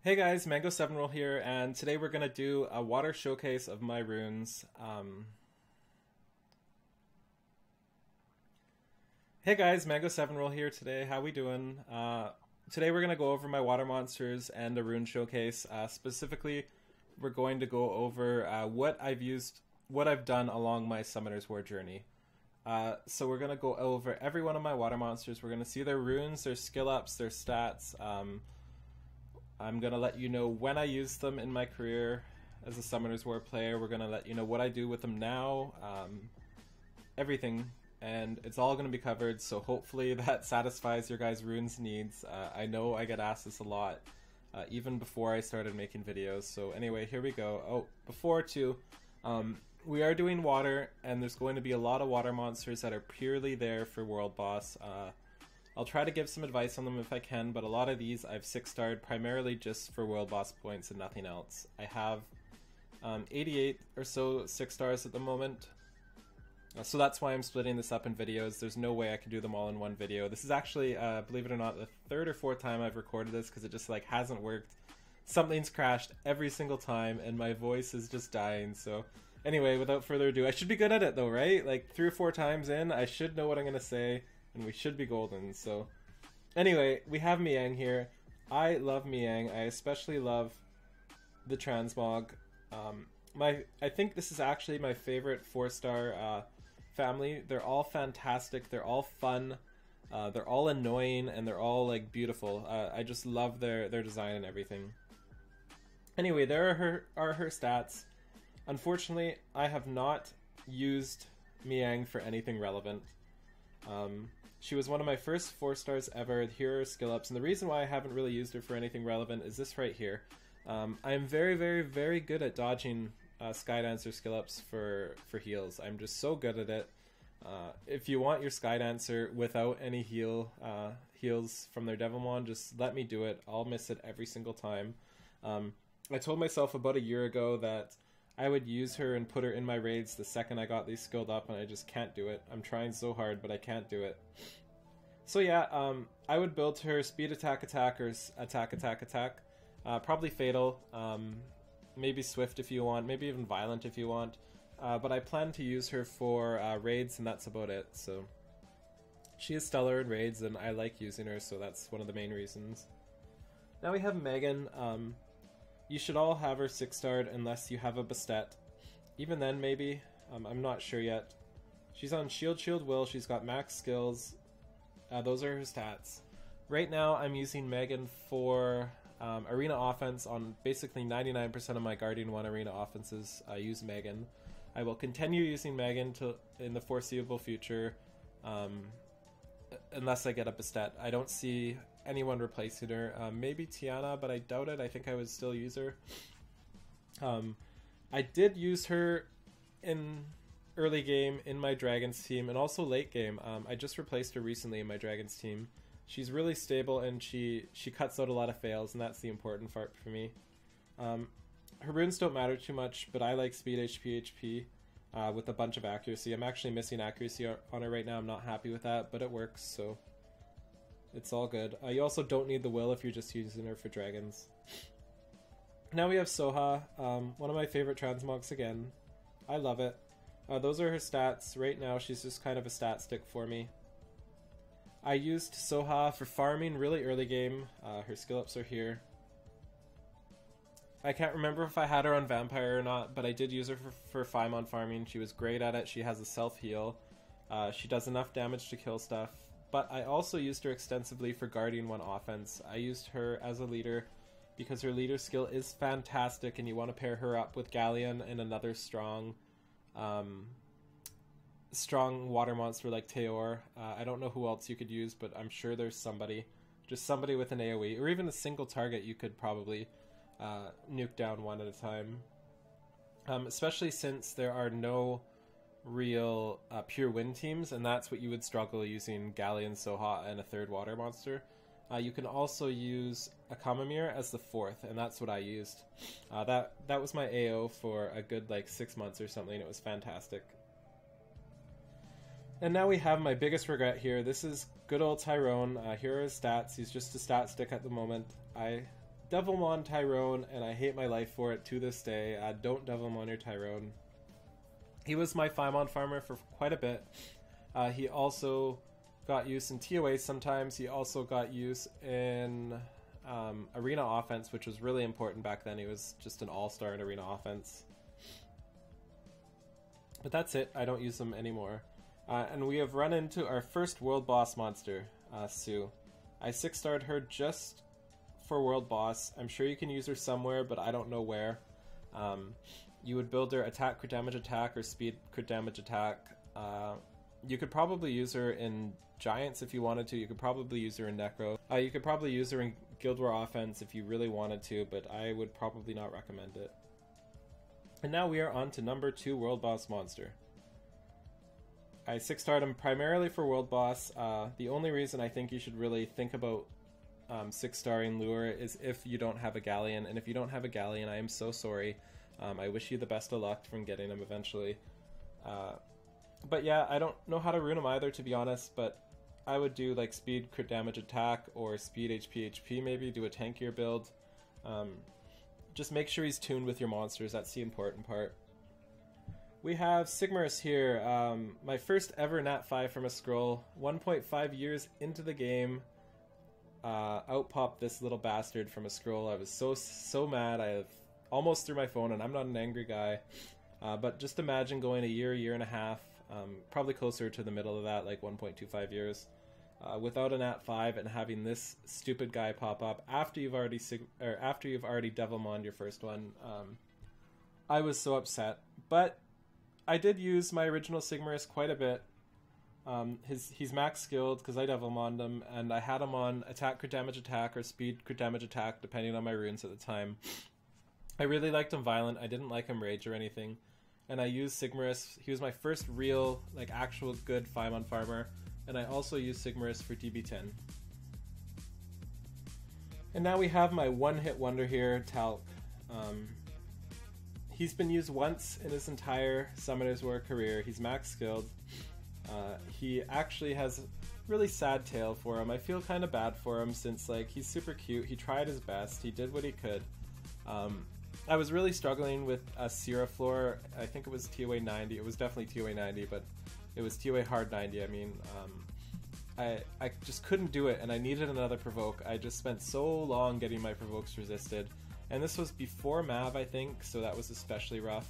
Hey guys, Mango7Roll here, and today we're gonna do a water showcase of my runes. Hey guys, Mango7Roll here today. How we doing? Today we're gonna go over my water monsters and a rune showcase. Specifically, we're going to go over what I've used, what I've done along my Summoner's War journey. So we're gonna go over every one of my water monsters. We're gonna see their runes, their skill ups, their stats. I'm going to let you know when I use them in my career as a Summoner's War player. We're going to let you know what I do with them now, everything, and it's all going to be covered, so hopefully that satisfies your guys' runes needs. I know I get asked this a lot, even before I started making videos, so anyway, here we go. Oh, before too, we are doing water, and there's going to be a lot of water monsters that are purely there for World Boss. I'll try to give some advice on them if I can, but a lot of these I've 6-starred primarily just for World Boss points and nothing else. I have 88 or so 6-stars at the moment, so that's why I'm splitting this up in videos. There's no way I can do them all in one video. This is actually, believe it or not, the third or fourth time I've recorded this because it just like hasn't worked. Something's crashed every single time and my voice is just dying, so anyway, without further ado, I should be good at it though, right? Like 3 or 4 times in, I should know what I'm going to say. And we should be golden, so... Anyway, we have Miang here. I love Miang. I especially love the Transmog. I think this is actually my favorite 4-star family. They're all fantastic. They're all fun. They're all annoying, and they're all, like, beautiful. I just love their design and everything. Anyway, there are her stats. Unfortunately, I have not used Miang for anything relevant. She was one of my first 4-stars ever. Here are skill ups, and the reason why I haven't really used her for anything relevant is this right here. I am very, very, very good at dodging Skydancer skill ups for heals. I'm just so good at it. If you want your Skydancer without any heals from their Devilmon, just let me do it. I'll miss it every single time. I told myself about a year ago that I would use her and put her in my raids the second I got these skilled up, and I just can't do it. I'm trying so hard, but I can't do it. So yeah, I would build her speed attack attack or attack attack attack. Probably fatal, maybe swift if you want, maybe even violent if you want. But I plan to use her for raids, and that's about it. So she is stellar in raids, and I like using her, so that's one of the main reasons. Now we have Megan. You should all have her 6-starred unless you have a Bastet. Even then, maybe. I'm not sure yet. She's on Shield, Shield, Will. She's got max skills. Those are her stats. Right now, I'm using Megan for arena offense on basically 99% of my Guardian 1 arena offenses. I use Megan. I will continue using Megan in the foreseeable future, unless I get a Bastet. I don't see anyone replacing her. Maybe Tiana, but I doubt it. I think I would still use her. I did use her in early game in my Dragons team, and also late game. I just replaced her recently in my Dragons team. She's really stable, and she cuts out a lot of fails, and that's the important part for me. Her runes don't matter too much, but I like speed HP with a bunch of accuracy. I'm actually missing accuracy on her right now. I'm not happy with that, but it works, so it's all good. You also don't need the will if you're just using her for dragons. Now we have Soha, one of my favorite transmogs again. I love it. Those are her stats. Right now she's just kind of a stat stick for me. I used Soha for farming really early game. Her skill ups are here. I can't remember if I had her on Vampire or not, but I did use her for Faimon farming. She was great at it. She has a self-heal. She does enough damage to kill stuff. But I also used her extensively for Guardian 1 offense. I used her as a leader because her leader skill is fantastic, and you want to pair her up with Galleon and another strong water monster like Teor. I don't know who else you could use, but I'm sure there's somebody. Just somebody with an AoE, or even a single target you could probably nuke down one at a time. Especially since there are no real pure win teams, and that's what you would struggle using Galleon, Soha, and a third water monster. You can also use a Kamamir as the 4th, and that's what I used. That was my AO for a good like 6 months or something. It was fantastic. And now we have my biggest regret here. This is good old Tyrone. Here are his stats. He's just a stat stick at the moment. Devilmon Tyrone, and I hate my life for it to this day. Don't Devilmon your Tyrone. He was my Pymon farmer for quite a bit. He also got use in TOA sometimes. He also got use in arena offense, which was really important back then. He was just an all-star in arena offense. But that's it. I don't use them anymore. And we have run into our first world boss monster, Sue. I 6-starred her just for world boss. I'm sure you can use her somewhere, but I don't know where. You would build her attack, crit damage, attack, or speed, crit damage, attack. You could probably use her in Giants if you wanted to. You could probably use her in Necro. You could probably use her in Guild War offense if you really wanted to, but I would probably not recommend it. And now we are on to number 2 World Boss Monster. I 6-starred him primarily for World Boss. The only reason I think you should really think about 6-starring Lure is if you don't have a Galleon. And if you don't have a Galleon, I am so sorry. I wish you the best of luck from getting him eventually. But yeah, I don't know how to rune him either, to be honest, but I would do like speed, crit damage, attack, or speed, HP, maybe. Do a tankier build. Just make sure he's tuned with your monsters. That's the important part. We have Sigmarus here. My first ever Nat 5 from a scroll. 1.5 years into the game. Outpopped this little bastard from a scroll. I was so mad. I almost threw my phone, and I'm not an angry guy. But just imagine going a year and a half, probably closer to the middle of that, like 1.25 years, without a Nat 5 and having this stupid guy pop up after you've already Devilmoned your first one. I was so upset, but I did use my original Sigmarus quite a bit. He's max skilled because I Devilmoned him, and I had him on attack, crit damage, attack, or speed, crit damage, attack, depending on my runes at the time. I really liked him violent. I didn't like him rage or anything. And I used Sigmarus. He was my first real, like, actual good Pymon farmer. And I also used Sigmarus for DB10. And now we have my one-hit wonder here, Talc. He's been used once in his entire Summoner's War career. He's max skilled. He actually has a really sad tale for him. I feel kind of bad for him since, like, he's super cute. He tried his best. He did what he could. I was really struggling with a Sierra floor. I think it was TOA 90. It was definitely TOA 90, but it was TOA hard 90. I mean, I just couldn't do it, and I needed another provoke. I just spent so long getting my provokes resisted, and this was before Mav, I think, so that was especially rough.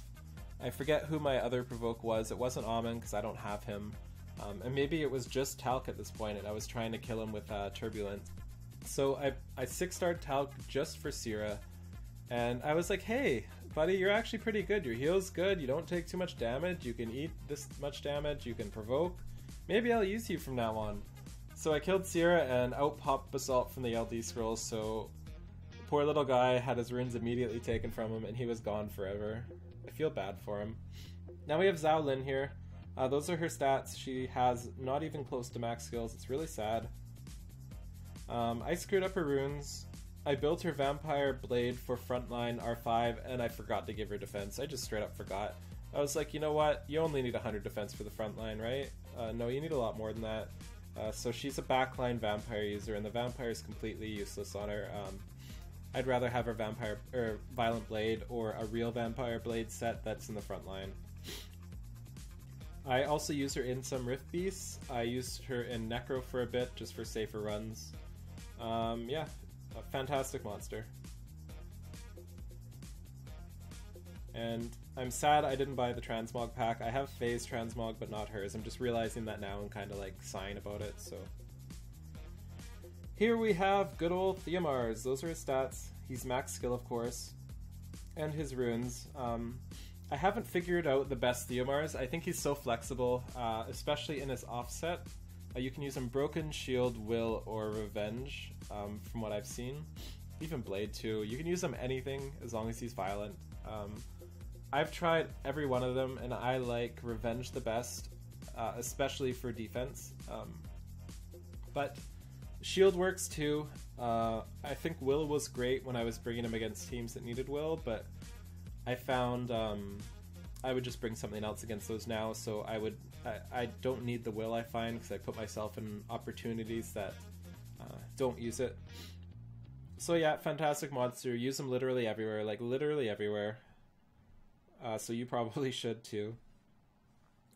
I forget who my other provoke was. It wasn't Amen, because I don't have him, and maybe it was just Talc at this point, and I was trying to kill him with Turbulent. So I 6-starred Talc just for Sierra. And I was like, hey, buddy, you're actually pretty good. Your heal's good. You don't take too much damage. You can eat this much damage. You can provoke. Maybe I'll use you from now on. So I killed Sierra and outpopped Basalt from the LD scrolls, so the poor little guy had his runes immediately taken from him, and he was gone forever. I feel bad for him. Now we have Zhao Lin here. Those are her stats. She has not even close to max skills. It's really sad. I screwed up her runes. I built her Vampire Blade for frontline R5, and I forgot to give her defense. I just straight up forgot. I was like, you know what? You only need 100 defense for the frontline, right? No, you need a lot more than that. So she's a backline Vampire user, and the Vampire is completely useless on her. I'd rather have her Violent Blade or a real Vampire Blade set that's in the frontline. I also use her in some Rift Beasts. I used her in Necro for a bit, just for safer runs. Yeah. A fantastic monster. And I'm sad I didn't buy the Transmog pack. I have Faye's Transmog, but not hers. I'm just realizing that now and kind of like sighing about it, so. Here we have good old Theomars. Those are his stats. He's max skill, of course. And his runes. I haven't figured out the best Theomars. I think he's so flexible, especially in his offset. You can use him Broken, Shield, Will, or Revenge, from what I've seen. Even Blade too. You can use him anything as long as he's violent. I've tried every one of them, and I like Revenge the best, especially for defense. But Shield works too. I think Will was great when I was bringing him against teams that needed Will, but I found I would just bring something else against those now, so I don't need the Will, I find, because I put myself in opportunities that don't use it. So yeah, fantastic monster. Use them literally everywhere, like literally everywhere. So you probably should too.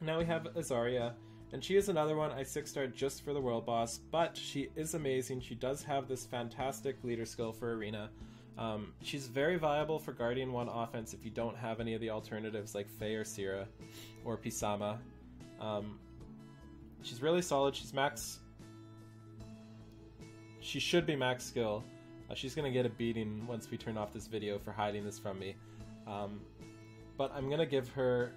Now we have Azaria, and she is another one I 6-starred just for the world boss, but she is amazing. She does have this fantastic leader skill for Arena. She's very viable for Guardian 1 offense if you don't have any of the alternatives like Faye or Syrah or Pisama. She's really solid. She's max... She should be max skill. She's gonna get a beating once we turn off this video for hiding this from me. But I'm gonna give her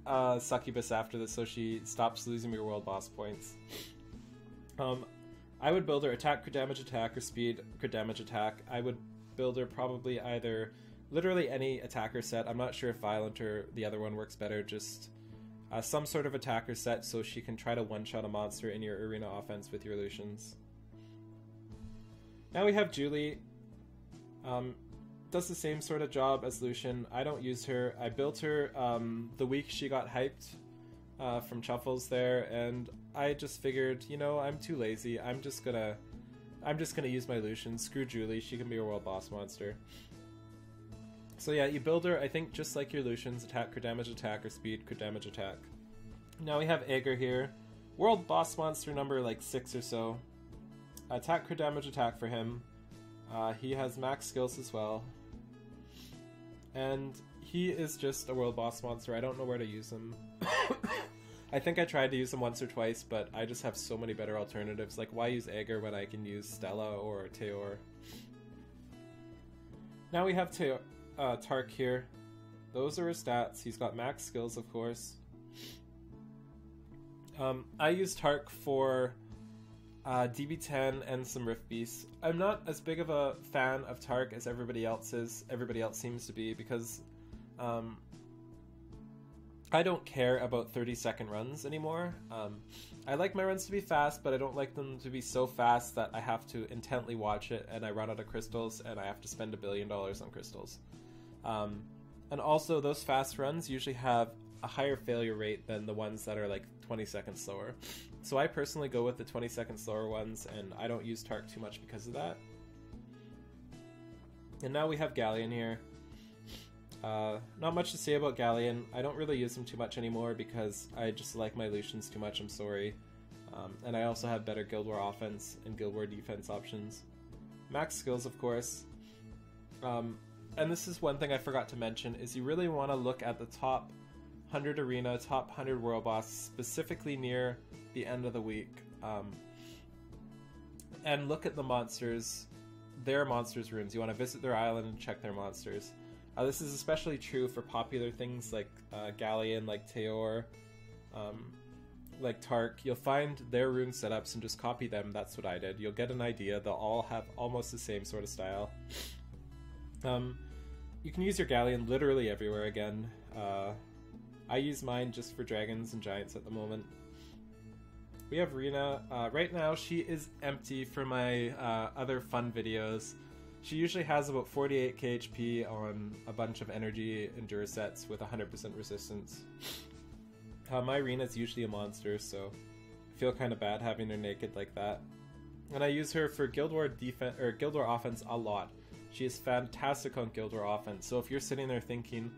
a succubus after this so she stops losing me world boss points. I would build her attack, crit damage, attack, or speed, crit damage, attack. I would build her probably either literally any attacker set. I'm not sure if violent or the other one works better. Just some sort of attacker set so she can try to one-shot a monster in your arena offense with your Lucians. Now we have Julie. Does the same sort of job as Lucian. I don't use her. I built her the week she got hyped from Chuffles there, and I just figured, you know, I'm too lazy. I'm just gonna use my Lucian. Screw Julie. She can be a world boss monster. So yeah, you build her, I think, just like your Lucians. Attack, crit damage, attack, or speed, crit damage, attack. Now we have Aegir here. World boss monster number like 6 or so. Attack, crit damage, attack for him. He has max skills as well. And he is just a world boss monster. I don't know where to use him. I think I tried to use him once or twice, but I just have so many better alternatives. Like, why use Aegir when I can use Stella or Teor? Now we have Tark here. Those are his stats. He's got max skills, of course. I use Tark for DB10 and some Rift Beasts. I'm not as big of a fan of Tark as everybody else is. Everybody else seems to be, because I don't care about 30-second runs anymore. I like my runs to be fast, but I don't like them to be so fast that I have to intently watch it and I run out of crystals and I have to spend $1 billion on crystals. And also, those fast runs usually have a higher failure rate than the ones that are like 20 seconds slower. So I personally go with the 20-second slower ones, and I don't use Tark too much because of that. And now we have Galleon here. Not much to say about Galleon. I don't really use him too much anymore because I just like my Lucians too much, I'm sorry. And I also have better Guild War offense and Guild War defense options. Max skills, of course. And this is one thing I forgot to mention, is you really want to look at the top 100 arena, top 100 world boss, specifically near the end of the week. And look at the monsters, their monsters' runes. You want to visit their island and check their monsters. This is especially true for popular things like Galleon, like Teor, like Tark. You'll find their rune setups and just copy them. That's what I did. You'll get an idea. They'll all have almost the same sort of style. You can use your Galleon literally everywhere again. I use mine just for dragons and giants at the moment. We have Rune. Right now she is empty for my other fun videos. She usually has about 48 KHP on a bunch of energy endure sets with 100% resistance. My Rune is usually a monster, so I feel kind of bad having her naked like that. And I use her for Guild War defense or Guild War offense a lot. She is fantastic on Guild War offense. So if you're sitting there thinking,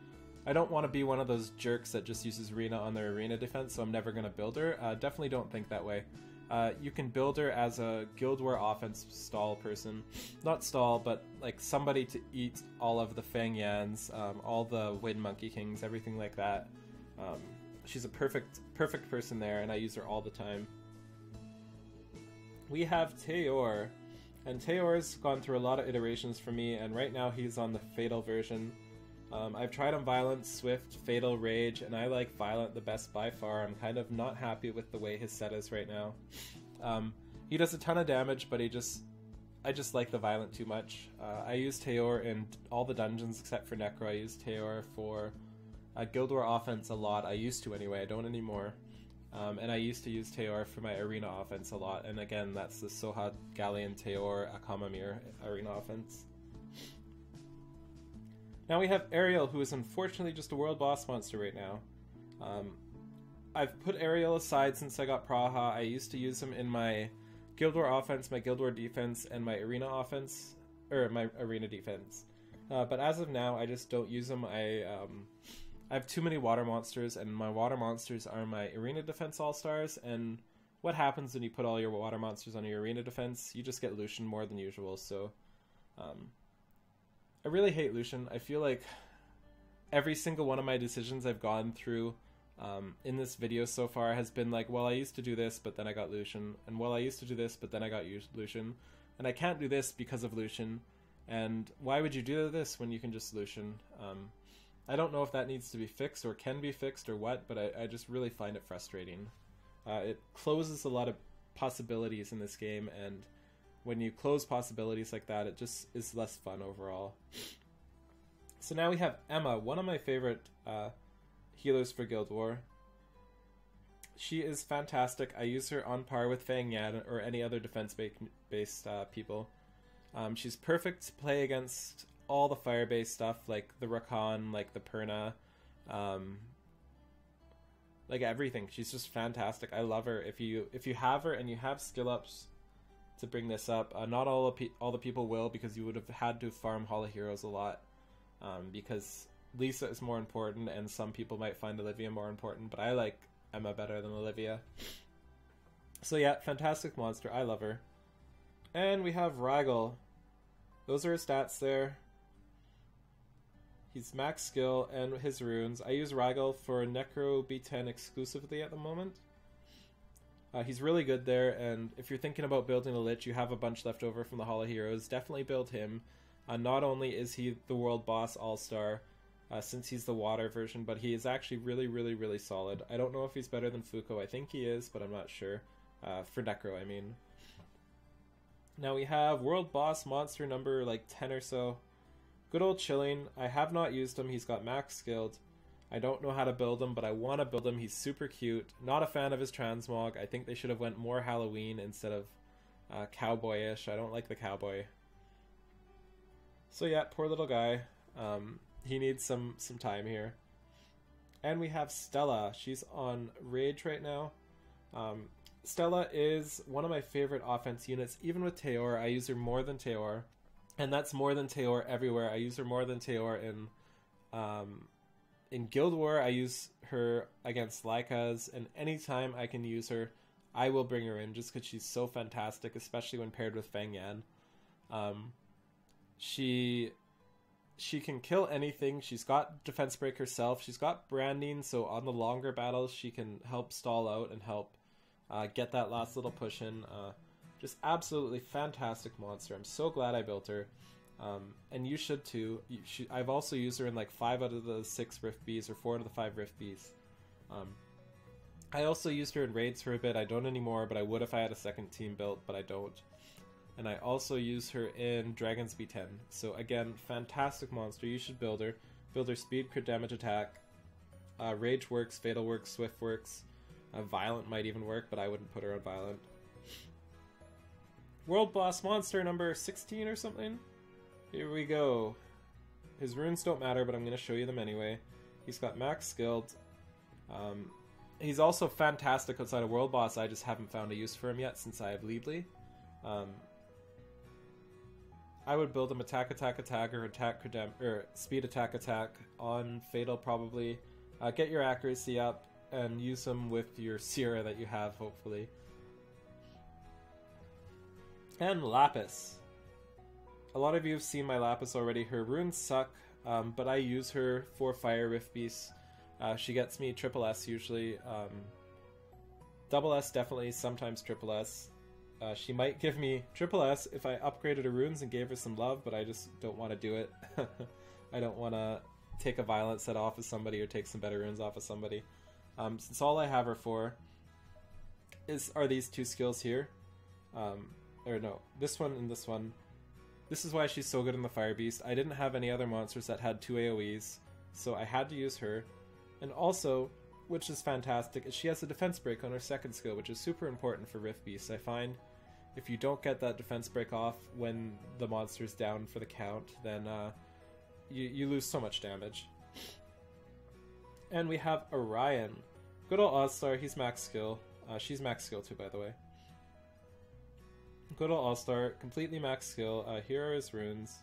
I don't want to be one of those jerks that just uses Rune on their arena defense, so I'm never going to build her, definitely don't think that way. You can build her as a Guild War offense stall person. Not stall, but like somebody to eat all of the Fang Yans, all the Wind Monkey Kings, everything like that. She's a perfect person there, and I use her all the time. We have Teor, and Teor's gone through a lot of iterations for me, and right now he's on the Fatal version. I've tried on Violent, Swift, Fatal, Rage, and I like Violent the best by far. I'm kind of not happy with the way his set is right now. He does a ton of damage, but I just like the Violent too much. I use Teor in all the dungeons except for Necro. I use Teor for Guild War offense a lot. I used to anyway, I don't anymore. And I used to use Teor for my arena offense a lot, and again, that's the Soha, Galleon, Teor, Akamamir arena offense. Now we have Ariel, who is unfortunately just a world boss monster right now. I've put Ariel aside since I got Praha. I used to use him in my Guild War offense, my Guild War defense, and my arena offense, or my arena defense. But as of now, I just don't use them. I have too many water monsters, and my water monsters are my arena defense all-stars, and what happens when you put all your water monsters on your arena defense? You just get Lucian more than usual, so I really hate Lucian. I feel like every single one of my decisions I've gone through in this video so far has been like, well, I used to do this, but then I got Lucian, and well, I used to do this, but then I got Lucian, and I can't do this because of Lucian, and why would you do this when you can just Lucian? I don't know if that needs to be fixed or can be fixed or what, but I just really find it frustrating. It closes a lot of possibilities in this game, and when you close possibilities like that, it just is less fun overall. So now we have Emma, one of my favorite healers for Guild War. She is fantastic. I use her on par with Fang Yan or any other defense-based people. She's perfect to play against all the fire-based stuff, like the Rakan, like the Perna, like everything. She's just fantastic. I love her. If you have her and you have skill ups to bring this up, not all the people will, because you would have had to farm Hall of Heroes a lot, because Lisa is more important, and some people might find Olivia more important, but I like Emma better than Olivia. So yeah, fantastic monster. I love her. And we have Ragel. Those are his stats there. He's max skill and his runes. I use Ragel for Necro B10 exclusively at the moment. He's really good there, and if you're thinking about building a Lich, you have a bunch left over from the Hall of Heroes, definitely build him. Not only is he the world boss all-star, since he's the water version, but he is actually really, really, really solid. I don't know if he's better than Fuko. I think he is, but I'm not sure. For Necro, I mean. Now we have world boss monster number like 10 or so. Good old Chilling. I have not used him. He's got max skilled. I don't know how to build him, but I want to build him. He's super cute. Not a fan of his transmog. I think they should have went more Halloween instead of cowboyish. I don't like the cowboy. So yeah, poor little guy. He needs some time here. And we have Stella. She's on Rage right now. Stella is one of my favorite offense units. Even with Teor, I use her more than Teor. And that's more than Teor everywhere. I use her more than Teor in Guild War. I use her against Lycas, and anytime I can use her, I will bring her in just because she's so fantastic, especially when paired with Fang Yan. She can kill anything. She's got defense break herself. She's got branding, so on the longer battles, she can help stall out and help get that last little push in. Just absolutely fantastic monster. I'm so glad I built her. And you should too. I've also used her in like 5 out of the 6 Rift Bs, or 4 out of the 5 Rift Bs. I also used her in raids for a bit. I don't anymore, but I would if I had a second team built, but I don't. And I also use her in Dragon's B10. So again, fantastic monster. You should build her. Build her speed, crit damage, attack. Rage works, Fatal works, Swift works. Violent might even work, but I wouldn't put her on Violent. World boss monster number 16 or something? Here we go. His runes don't matter, but I'm going to show you them anyway. He's got max skilled. He's also fantastic outside of world boss. I just haven't found a use for him yet since I have Leadly. I would build him attack, attack, attack, or attack, or speed, attack, attack on Fatal probably. Get your accuracy up and use him with your Sierra that you have, hopefully. And Lapis. A lot of you have seen my Lapis already. Her runes suck, but I use her for Fire Rift Beasts. She gets me triple S usually. Double S definitely, sometimes triple S. She might give me triple S if I upgraded her runes and gave her some love, but I just don't want to do it. I don't want to take a violent set off of somebody or take some better runes off of somebody. Since all I have her for are these 2 skills here. Or no, this one and this one. This is why she's so good in the Fire Beast. I didn't have any other monsters that had 2 AoEs, so I had to use her. And also, which is fantastic, is she has a defense break on her second skill, which is super important for Rift Beasts. I find if you don't get that defense break off when the monster's down for the count, then you lose so much damage. And we have Orion. Good old All-Star, he's max skill. She's max skill too, by the way. Go to All-Star, completely max skill. Here are his runes.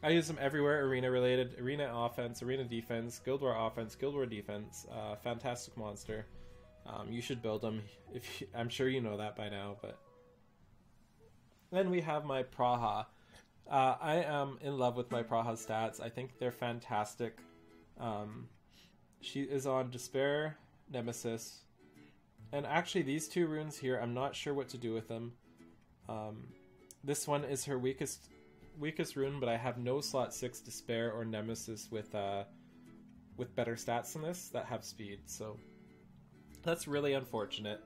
I use them everywhere arena related. Arena offense, arena defense, Guild War offense, Guild War defense. Fantastic monster. You should build them. I'm sure you know that by now, but... Then we have my Praha. I am in love with my Praha stats. I think they're fantastic. She is on Despair, Nemesis. And actually these two runes here, I'm not sure what to do with them. This one is her weakest rune, but I have no slot 6 Despair or Nemesis with better stats than this that have speed, so that's really unfortunate.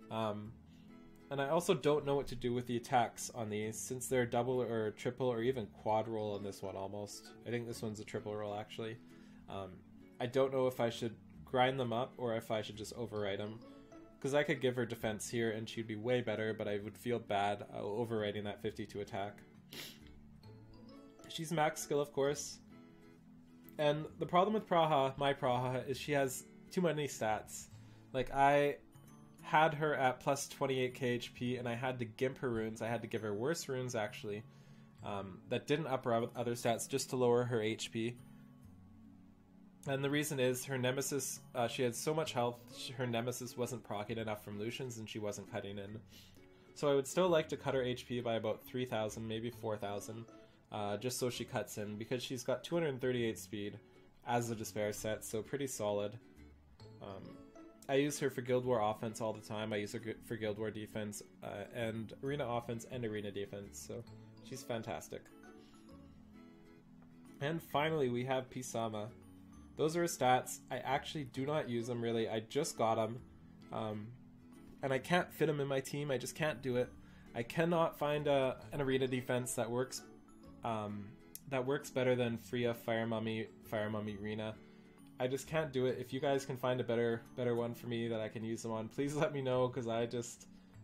And I also don't know what to do with the attacks on these, since they're double or triple or even quad roll on this one almost. I think this one's a triple roll actually. I don't know if I should grind them up or if I should just overwrite them. Because I could give her defense here and she'd be way better, but I would feel bad overwriting that 52 attack. She's max skill, of course. And the problem with Praha, my Praha, is she has too many stats. Like, I had her at plus 28k HP and I had to gimp her runes. I had to give her worse runes, actually, that didn't up her other stats just to lower her HP. And the reason is her Nemesis, she had so much health, her Nemesis wasn't proccing enough from Lucians and she wasn't cutting in. So I would still like to cut her HP by about 3,000, maybe 4,000, just so she cuts in, because she's got 238 speed as a Despair set, so pretty solid. I use her for Guild War offense all the time. I use her for Guild War defense, and arena offense and arena defense, so she's fantastic. And finally we have Pisama. Those are his stats. I actually do not use them really. I just got them. And I can't fit them in my team. I just can't do it. I cannot find an arena defense that works better than Freya Fire Mummy Rena. I just can't do it. If you guys can find a better one for me that I can use them on, please let me know, because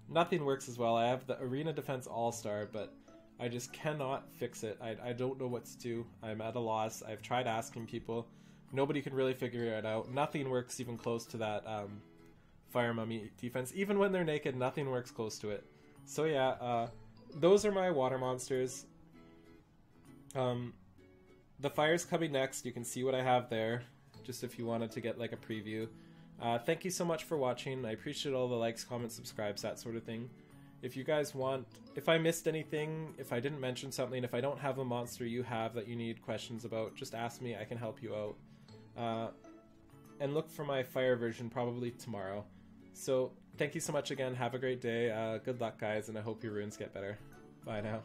nothing works as well. I have the arena defense all-star, but I just cannot fix it. I don't know what to do. I'm at a loss. I've tried asking people. Nobody can really figure it out. Nothing works even close to that Fire Mummy defense. Even when they're naked, nothing works close to it. So yeah, those are my water monsters. The fire's coming next. You can see what I have there, just if you wanted to get like a preview. Thank you so much for watching. I appreciate all the likes, comments, subscribes, that sort of thing. If you guys want, if I missed anything, if I didn't mention something, if I don't have a monster you have that you need questions about, just ask me. I can help you out. And look for my fire version probably tomorrow. So thank you so much again. Have a great day. Good luck, guys, and I hope your runes get better. Bye now.